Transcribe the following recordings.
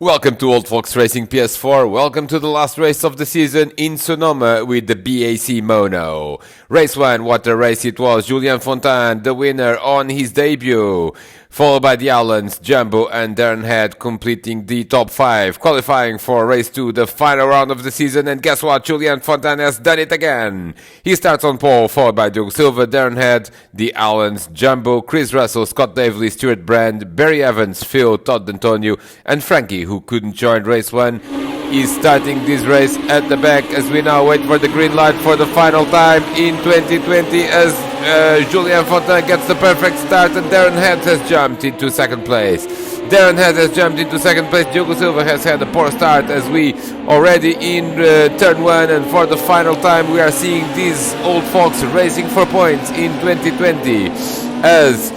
Welcome to Old Fox Racing PS4. Welcome to the last race of the season in Sonoma with the BAC Mono. Race 1, what a race it was. Julien Fontaine, the winner on his debut. Followed by the Allens, Jumbo and Darren Head completing the top 5. Qualifying for race 2, the final round of the season. And guess what? Julien Fontaine has done it again. He starts on pole, followed by Diogo Silva, Darren Head, the Allens, Jumbo, Chris Russell, Scott Davely, Stuart Brand, Barry Evans, Phil, Todd D'Antonio, and Frankie, who couldn't join race 1, is starting this race at the back as we now wait for the green light for the final time in 2020 as Julien Fontaine gets the perfect start and Darren Head has jumped into second place. Darren Head has jumped into second place. Diogo Silva has had a poor start as we already in turn 1, and for the final time we are seeing these old folks racing for points in 2020 as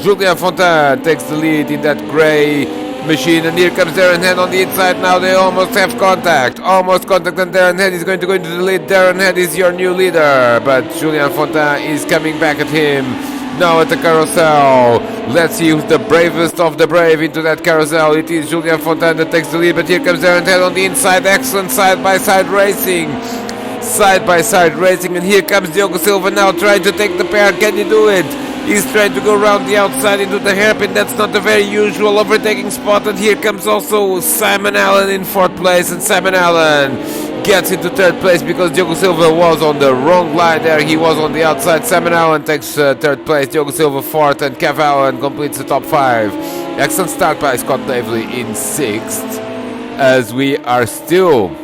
Julien Fontaine takes the lead in that grey machine, and here comes Darren Head on the inside. Now they almost have contact, and Darren Head is going to go into the lead. Darren Head is your new leader, but Julien Fontaine is coming back at him now at the carousel. Let's see who's the bravest of the brave into that carousel. It is Julien Fontaine that takes the lead, but here comes Darren Head on the inside. Excellent side-by-side racing, and here comes Diogo Silva now trying to take the pair. Can he do it? He's trying to go around the outside into the hairpin. That's not a very usual overtaking spot. And here comes also Simon Allen in 4th place. And Simon Allen gets into 3rd place because Diogo Silva was on the wrong line there. He was on the outside. Simon Allen takes 3rd place. Diogo Silva 4th. And Kev Allen completes the top 5. Excellent start by Scott Davely in 6th. As we are still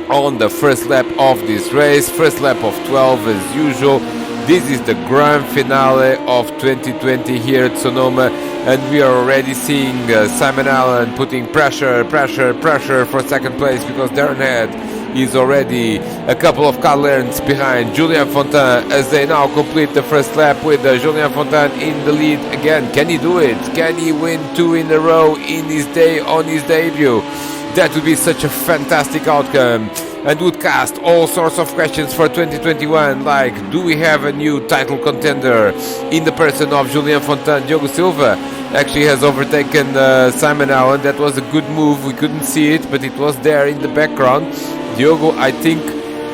on the first lap of this race. First lap of 12 as usual. This is the grand finale of 2020 here at Sonoma, and we are already seeing Simon Allen putting pressure for second place because Darren Head is already a couple of car lengths behind Julien Fontaine as they now complete the first lap with Julien Fontaine in the lead again. Can he do it? Can he win 2 in a row in his on his debut? That would be such a fantastic outcome and would cast all sorts of questions for 2021, like do we have a new title contender in the person of Julien Fontaine? Diogo Silva actually has overtaken Simon Allen. That was a good move. We couldn't see it, but it was there in the background. Diogo, I think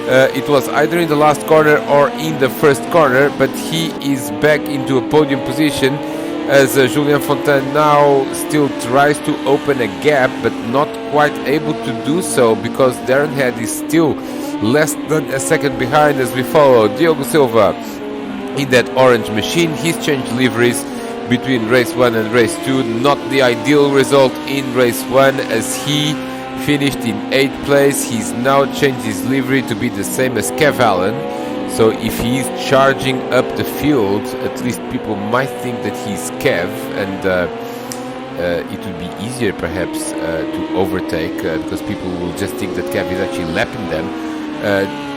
it was either in the last corner or in the first corner, but he is back into a podium position as Julien Fontaine now still tries to open a gap but not quite able to do so because Darren Head is still less than a second behind as we follow Diogo Silva in that orange machine. He's changed liveries between race 1 and race 2. Not the ideal result in race 1 as he finished in 8th place. He's now changed his livery to be the same as Kev Allen. So if he's charging up the field, at least people might think that he's Kev, and it would be easier perhaps to overtake because people will just think that Kev is actually lapping them.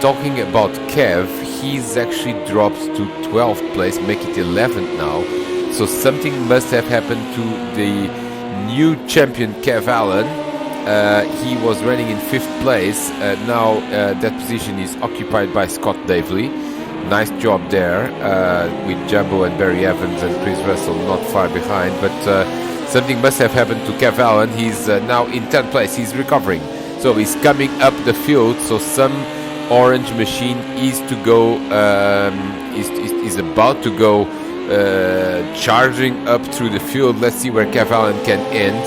Talking about Kev, he's actually dropped to 12th place, make it 11th now. So something must have happened to the new champion Kev Allen. He was running in 5th place. Now that position is occupied by Scott Davely. Nice job there with Jumbo and Barry Evans and Chris Russell not far behind. But something must have happened to Kev Allen. He's now in 10th place. He's recovering. So he's coming up the field. So some orange machine is to go. Is about to go charging up through the field. Let's see where Kev Allen can end.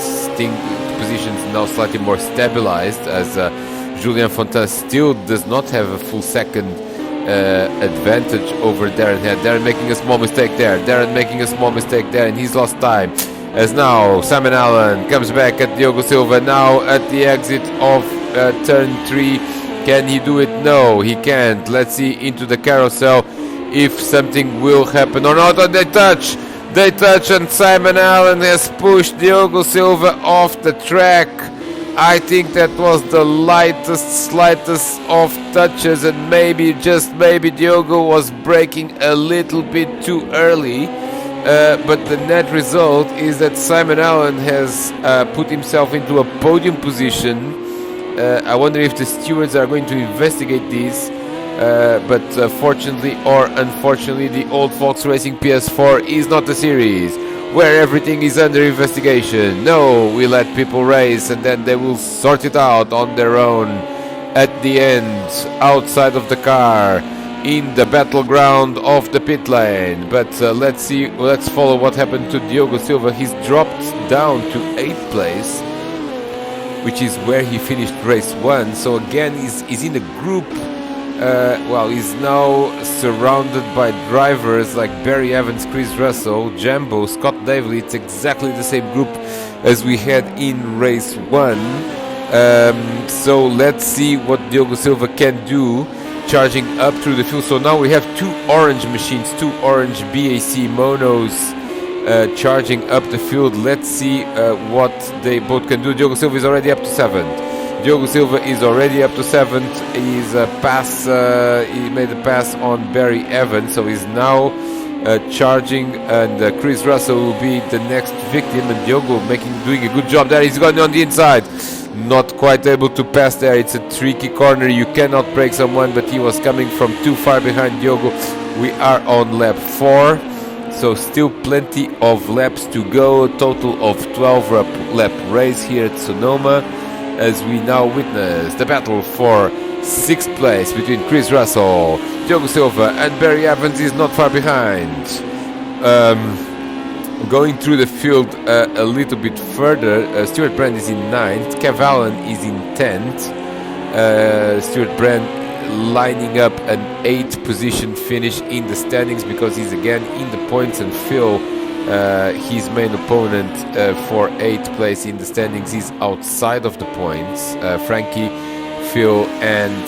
Positions now slightly more stabilized as Julien Fontaine still does not have a full second advantage over Darren Head. Darren making a small mistake there. And he's lost time. As now Simon Allen comes back at Diogo Silva now at the exit of turn 3. Can he do it? No, he can't. Let's see into the carousel if something will happen or not. And they touch and Simon Allen has pushed Diogo Silva off the track. I think that was the slightest of touches, and maybe, just maybe, Diogo was braking a little bit too early. But the net result is that Simon Allen has put himself into a podium position. I wonder if the stewards are going to investigate this. But fortunately or unfortunately, the Old Fox Racing PS4 is not a series. where everything is under investigation. No, we let people race and then they will sort it out on their own at the end, outside of the car, in the battleground of the pit lane. But let's follow what happened to Diogo Silva. He's dropped down to 8th place, which is where he finished race 1. So again, he's in a group. He's now surrounded by drivers like Barry Evans, Chris Russell, Jambo, Scott Davely. It's exactly the same group as we had in race 1. So let's see what Diogo Silva can do, charging up through the field. So now we have 2 orange machines, 2 orange BAC monos charging up the field. Let's see what they both can do. Diogo Silva is already up to 7th. Diogo Silva is already up to 7th. He's he made a pass on Barry Evans, so he's now charging, and Chris Russell will be the next victim, and Diogo doing a good job there. He's going on the inside, not quite able to pass there. It's a tricky corner, you cannot break someone, but he was coming from too far behind Diogo. We are on lap 4, so still plenty of laps to go. A total of 12 lap race here at Sonoma, as we now witness the battle for 6th place between Chris Russell, Diogo Silva, and Barry Evans is not far behind. Going through the field a little bit further, Stuart Brand is in 9th, Kev Allen is in 10th. Stuart Brand lining up an 8th position finish in the standings because he's again in the points, and Phil, his main opponent for 8th place in the standings, is outside of the points. Frankie, Phil and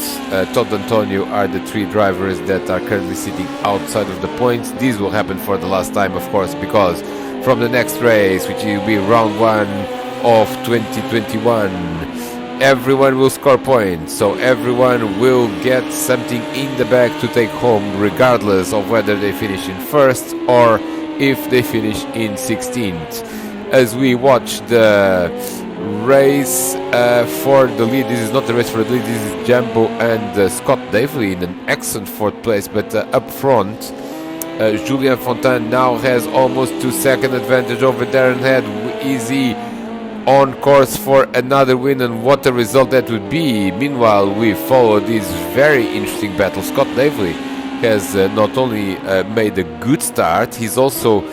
Todd Antonio are the 3 drivers that are currently sitting outside of the points. This will happen for the last time, of course, because from the next race, which will be round 1 of 2021, everyone will score points, so everyone will get something in the bag to take home, regardless of whether they finish in 1st or if they finish in 16th. As we watch the race for the lead, this is not the race for the lead, this is Jambo and Scott Davely in an excellent 4th place, but up front, Julien Fontaine now has almost 2-second advantage over Darren Head. Is he on course for another win, and what a result that would be? Meanwhile, we follow this very interesting battle. Scott Davely has not only made a good start, he's also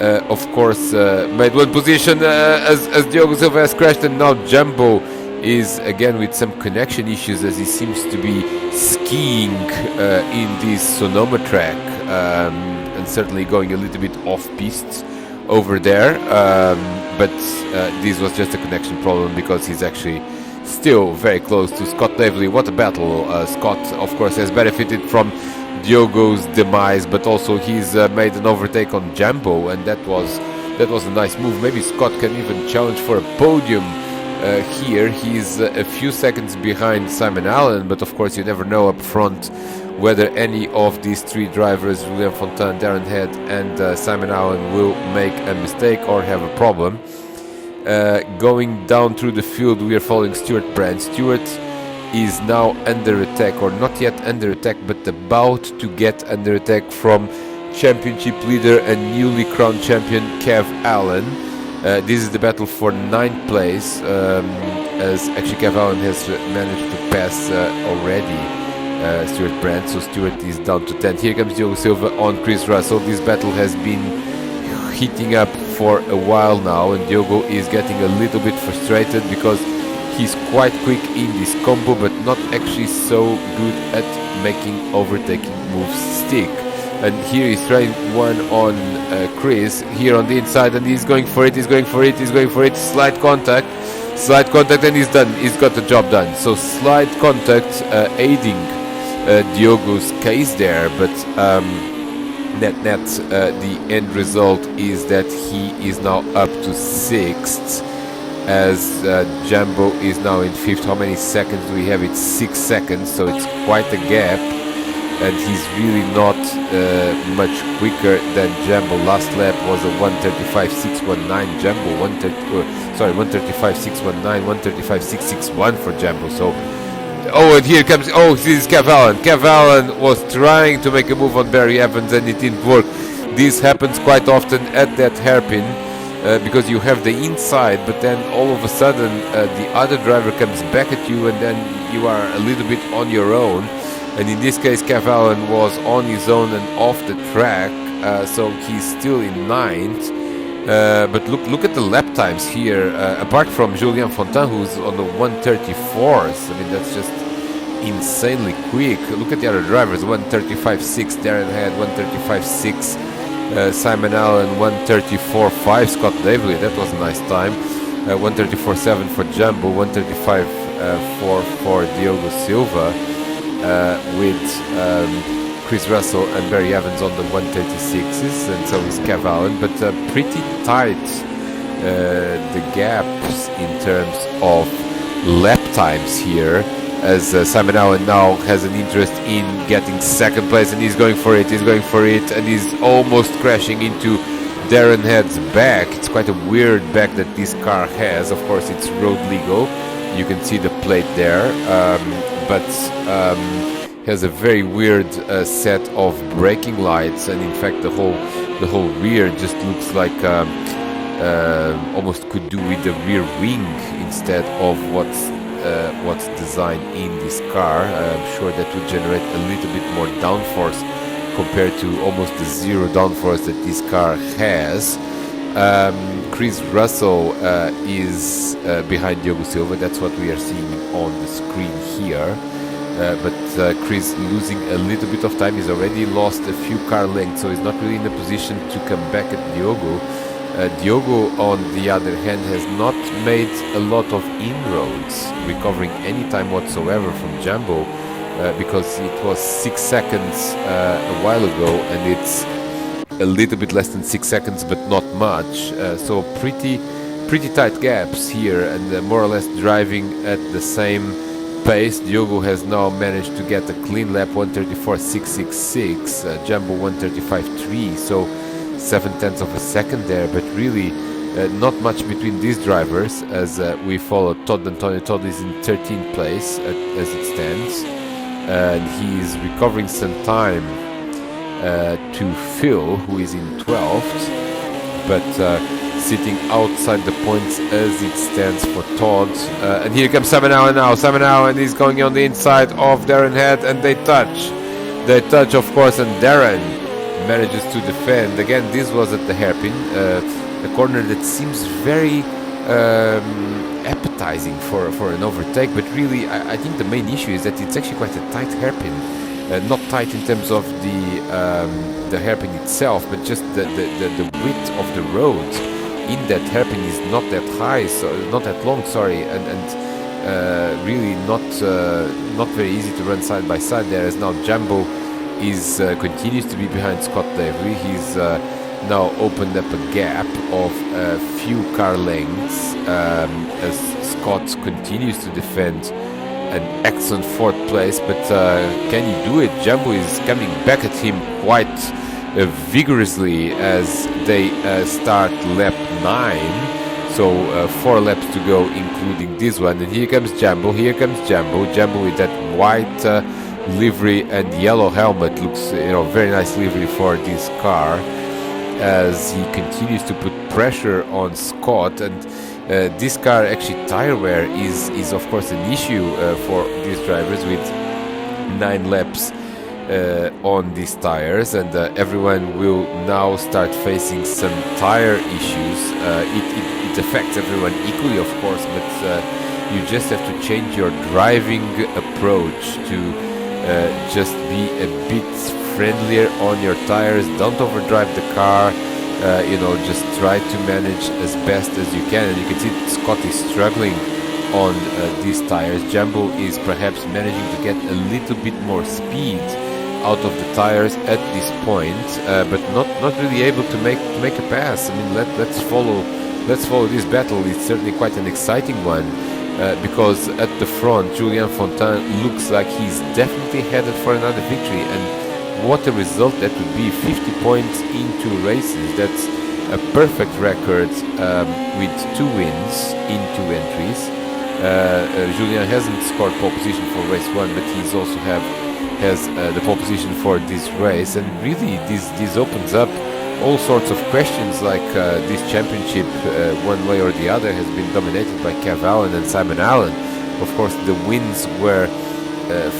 of course made one position as Diogo Silva has crashed, and now Jambo is again with some connection issues as he seems to be skiing in this Sonoma track, and certainly going a little bit off piste over there, but this was just a connection problem because he's actually still very close to Scott Davely. What a battle. Scott of course has benefited from Diogo's demise, but also he's made an overtake on Jambo, and that was a nice move. Maybe Scott can even challenge for a podium here. He's a few seconds behind Simon Allen, but of course you never know up front whether any of these 3 drivers, Julien Fontaine, Darren Head and Simon Allen, will make a mistake or have a problem. Going down through the field, we are following Stuart Brand. Stuart is now under attack, or not yet under attack, but about to get under attack from championship leader and newly crowned champion Kev Allen. This is the battle for 9th place, as actually Kev Allen has managed to pass already Stuart Brand, so Stuart is down to 10th. Here comes Diogo Silva on Chris Russell. This battle has been heating up for a while now, and Diogo is getting a little bit frustrated because he's quite quick in this combo, but not actually so good at making overtaking moves stick. And here he's trying one on Chris here on the inside, and he's going for it, slight contact, and he's done. He's got the job done. So slight contact aiding Diogo's case there, but net the end result is that he is now up to 6th, as Jambo is now in 5th. How many seconds do we have? It's 6 seconds, so it's quite a gap, and he's really not much quicker than Jambo. Last lap was a 1:35.619. Jambo 1:35.619, 1:35.661 for Jambo. So, and here comes, this is Kev Allen. Kev Allen was trying to make a move on Barry Evans and it didn't work. This happens quite often at that hairpin because you have the inside, but then all of a sudden the other driver comes back at you, and then you are a little bit on your own. And in this case, Kev Allen was on his own and off the track, so he's still in 9th. But look at the lap times here. Apart from Julien Fontaine, who's on the 134s, I mean that's just insanely quick. Look at the other drivers: 135.6 Darren Head, 135.6 Simon Allen, 134.5 Scott Davely. That was a nice time. 134.7 for Jumbo, 135.4 for Diogo Silva. With Chris Russell and Barry Evans on the 136s, and so is Kev Allen, but pretty tight the gaps in terms of lap times here, as Simon Allen now has an interest in getting second place, and he's going for it, and he's almost crashing into Darren Head's back. It's quite a weird back that this car has. Of course, it's road legal. You can see the plate there, but has a very weird set of braking lights, and in fact the whole rear just looks like almost could do with the rear wing instead of what's designed in this car. I'm sure that would generate a little bit more downforce compared to almost the zero downforce that this car has. Chris Russell is behind Diogo Silva. That's what we are seeing on the screen here. But Chris losing a little bit of time. He's already lost a few car lengths, so he's not really in a position to come back at Diogo. Diogo, on the other hand, has not made a lot of inroads, recovering any time whatsoever from Jumbo, because it was 6 seconds a while ago, and it's a little bit less than 6 seconds, but not much. So pretty tight gaps here, and more or less driving at the same pace. Diogo has now managed to get a clean lap, 134.666, Jumbo 135.3, so 0.7 of a second there, but really not much between these drivers, as we follow Todd Antonio. Todd is in 13th place as it stands, and he is recovering some time to Phil, who is in 12th, but sitting outside the points as it stands for Todd. And here comes Simon Allen now. Simon Allen is going on the inside of Darren Head, and they touch. They touch, of course, and Darren manages to defend. Again, this was at the hairpin, a corner that seems very appetizing for an overtake, but really I think the main issue is that it's actually quite a tight hairpin. Not tight in terms of the hairpin itself, but just the width of the road in that hairpin is not that high, so not that long, sorry, and really not very easy to run side by side there, as now Jumbo is continues to be behind Scott Davely. He's now opened up a gap of a few car lengths as Scott continues to defend an excellent 4th place, but can he do it? Jumbo is coming back at him quite vigorously as they start lap 9, so 4 laps to go, including this one. And here comes Jumbo, Jumbo with that white livery and yellow helmet. Looks, very nice livery for this car, as he continues to put pressure on Scott. And this car, actually, tire wear is of course an issue for these drivers, with 9 laps on these tires, and everyone will now start facing some tire issues. It affects everyone equally, of course, but you just have to change your driving approach to just be a bit friendlier on your tires. Don't overdrive the car. Just try to manage as best as you can. And you can see Scott is struggling on these tires. Jumbo is perhaps managing to get a little bit more speed out of the tires at this point, but not really able to make a pass. I mean, let's follow this battle. It's certainly quite an exciting one, because at the front, Julien Fontaine looks like he's definitely headed for another victory. And what a result that would be! 50 points in 2 races. That's a perfect record with 2 wins in 2 entries. Julien hasn't scored pole position for race 1, but he's also has the pole position for this race, and really this opens up all sorts of questions, like this championship, one way or the other, has been dominated by Kev Allen and Simon Allen. Of course, the wins were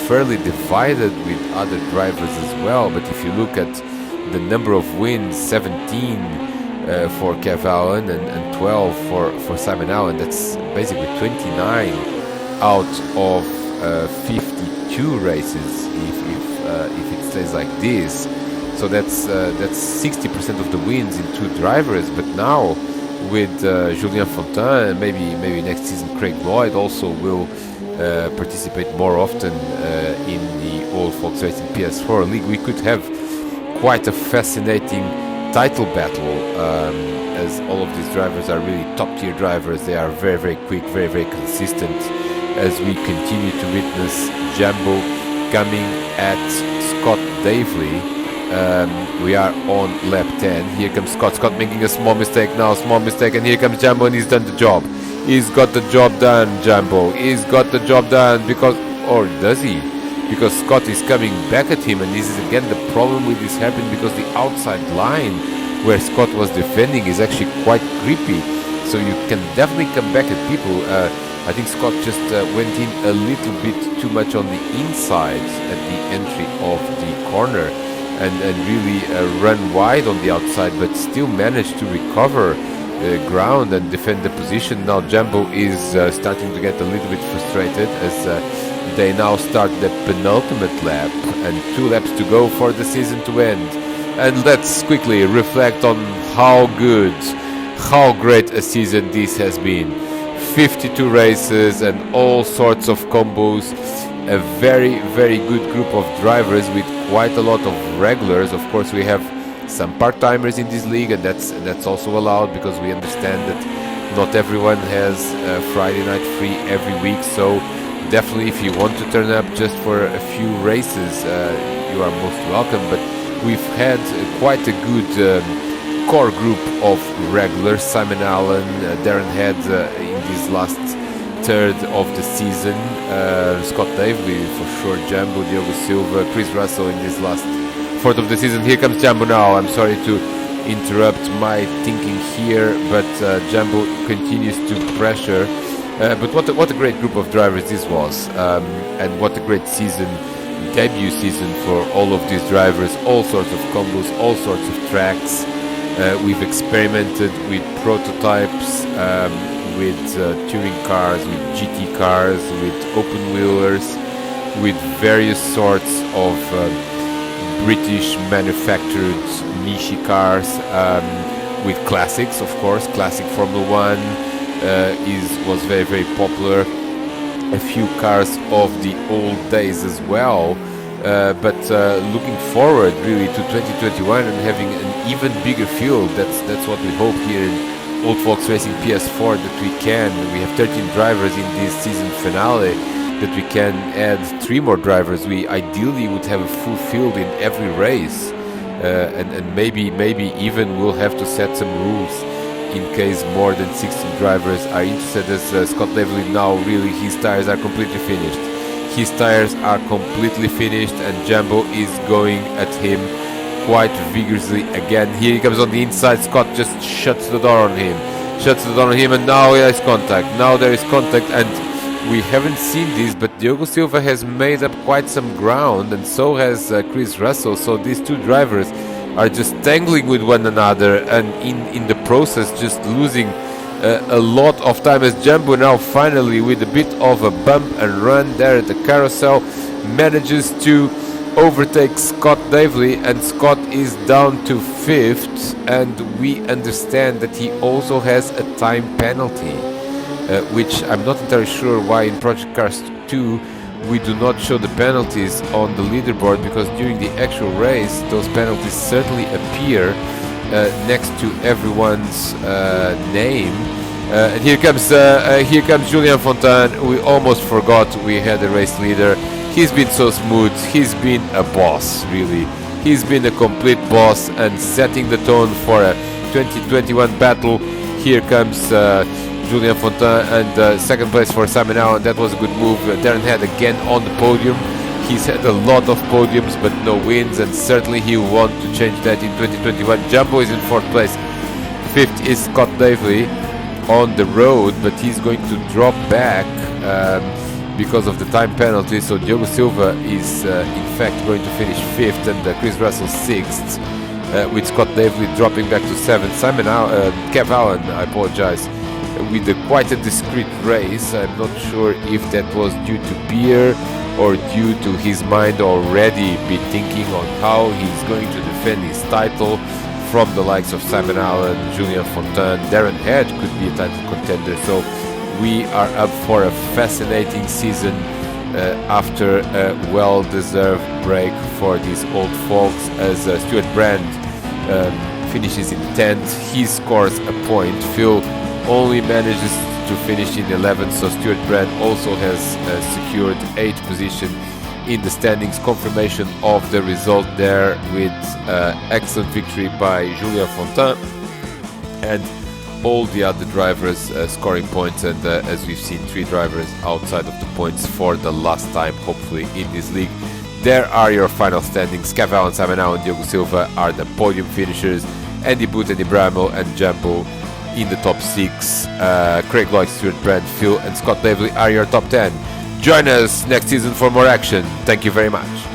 fairly divided with other drivers as well, but if you look at the number of wins, 17 for Kev Allen and 12 for Simon Allen, that's basically 29 out of 52 races if it stays like this. So that's 60% of the wins in two drivers. But now with Julien Fontaine, maybe next season Craig Lloyd also will participate more often in the Old Folks Racing PS4 League, we could have quite a fascinating title battle, as all of these drivers are really top-tier drivers. They are very, very quick, very, very consistent, as we continue to witness Jambo coming at Scott Davely. We are on lap 10. Here comes Scott making a small mistake now, and here comes Jambo, and he's done the job. He's got the job done, Jambo. He's got the job done, because, or does he? Because Scott is coming back at him, and this is again the problem with this hairpin, because the outside line where Scott was defending is actually quite creepy. So you can definitely come back at people. I think Scott just went in a little bit too much on the inside at the entry of the corner, and really run wide on the outside, but still managed to recover ground and defend the position. Now Jambo is starting to get a little bit frustrated, as they now start the penultimate lap and 2 laps to go for the season to end. And let's quickly reflect on how good, how great a season this has been. 52 races and all sorts of combos. A very, very good group of drivers with quite a lot of regulars. Of course, we have some part-timers in this league, and that's also allowed, because we understand that not everyone has Friday night free every week. So definitely, if you want to turn up just for a few races, you are most welcome. But we've had quite a good core group of regulars. Simon Allen, Darren Head in this last third of the season, Scott Davely for sure, Jambo, Diogo Silva, Chris Russell in this last fourth of the season. Here comes Jambo now. I'm sorry to interrupt my thinking here, but Jambo continues to pressure. But what a great group of drivers this was, and what a great season, debut season for all of these drivers. All sorts of combos, all sorts of tracks. We've experimented with prototypes, with touring cars, with GT cars, with open wheelers, with various sorts of British manufactured niche cars, with classics, of course. Classic Formula 1 was very, very popular. A few cars of the old days as well. But looking forward really to 2021 and having an even bigger field. That's what we hope here in Old Folks Racing PS4, that we have 13 drivers in this season finale, that we can add 3 more drivers. We ideally would have a full field in every race, and maybe even we'll have to set some rules in case more than 16 drivers are interested, as Scott Davely now really his tires are completely finished. His tires are completely finished, and Jambo is going at him quite vigorously again. Here he comes on the inside. Scott just shuts the door on him, and now there is contact. And we haven't seen this, but Diogo Silva has made up quite some ground, and so has Chris Russell. So these two drivers are just tangling with one another, and in the process just losing a lot of time, as Jambo now finally, with a bit of a bump and run there at the carousel, manages to overtake Scott Davely, and Scott is down to 5th, and we understand that he also has a time penalty, which I'm not entirely sure why in Project Cars 2 we do not show the penalties on the leaderboard, because during the actual race those penalties certainly appear next to everyone's name. And here comes Julien Fontaine. We almost forgot we had a race leader. He's been so smooth. He's been a boss, really. He's been a complete boss and setting the tone for a 2021 battle. Here comes Julien Fontaine, and second place for Simon Allen. That was a good move. Darren Head again on the podium. He's had a lot of podiums but no wins, and certainly he will want to change that in 2021. Jumbo is in 4th place. 5th is Scott Davely on the road, but he's going to drop back because of the time penalty. So Diogo Silva is in fact going to finish 5th, and Chris Russell 6th, with Scott Davely dropping back to 7th. Kev Allen, I apologize, with quite a discreet race. I'm not sure if that was due to beer or due to his mind already be thinking on how he's going to defend his title from the likes of Simon Allen, Julien Fontaine. Darren Head could be a title contender. So we are up for a fascinating season after a well-deserved break for these old folks, as Stuart Brand finishes in 10th. He scores a point. Phil only manages to finish in 11th, so Stuart Brand also has secured 8th position in the standings. Confirmation of the result there with excellent victory by Julien Fontaine and all the other drivers scoring points, and as we've seen, 3 drivers outside of the points for the last time, hopefully, in this league. There are your final standings. Kev Allen, Simon Allen, and Diogo Silva are the podium finishers. Andy Booth and Ibrahimo and Jumbo in the top 6. Craig Lloyd, Stuart Brand, Phil and Scott Davely are your top 10. Join us next season for more action. Thank you very much.